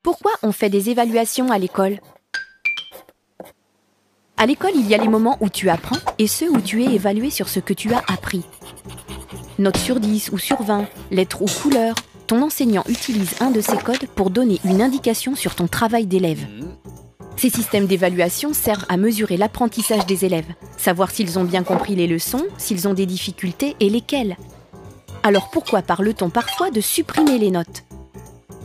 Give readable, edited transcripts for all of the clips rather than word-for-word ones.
Pourquoi on fait des évaluations à l'école? À l'école, il y a les moments où tu apprends et ceux où tu es évalué sur ce que tu as appris. Note sur 10 ou sur 20, lettres ou couleurs, ton enseignant utilise un de ces codes pour donner une indication sur ton travail d'élève. Ces systèmes d'évaluation servent à mesurer l'apprentissage des élèves, savoir s'ils ont bien compris les leçons, s'ils ont des difficultés et lesquelles. Alors pourquoi parle-t-on parfois de supprimer les notes?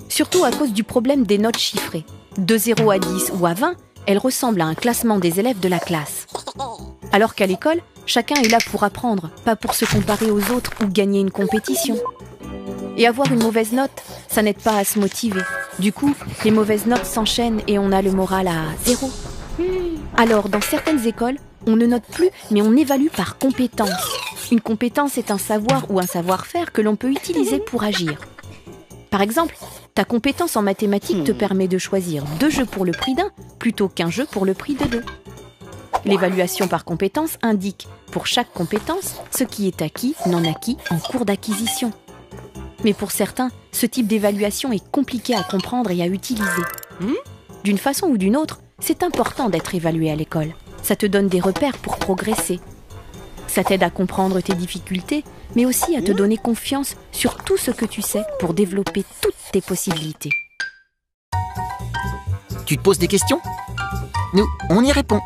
Surtout à cause du problème des notes chiffrées. De 0 à 10 ou à 20, elles ressemblent à un classement des élèves de la classe. Alors qu'à l'école, chacun est là pour apprendre, pas pour se comparer aux autres ou gagner une compétition. Et avoir une mauvaise note, ça n'aide pas à se motiver. Du coup, les mauvaises notes s'enchaînent et on a le moral à 0. Alors, dans certaines écoles, on ne note plus, mais on évalue par compétence. Une compétence est un savoir ou un savoir-faire que l'on peut utiliser pour agir. Par exemple, ta compétence en mathématiques te permet de choisir 2 jeux pour le prix d'un plutôt qu'un jeu pour le prix de 2. L'évaluation par compétence indique, pour chaque compétence, ce qui est acquis, non acquis, en cours d'acquisition. Mais pour certains, ce type d'évaluation est compliqué à comprendre et à utiliser. D'une façon ou d'une autre, c'est important d'être évalué à l'école. Ça te donne des repères pour progresser. Ça t'aide à comprendre tes difficultés, mais aussi à te donner confiance sur tout ce que tu sais pour développer toutes tes possibilités. Tu te poses des questions? Nous, on y répond.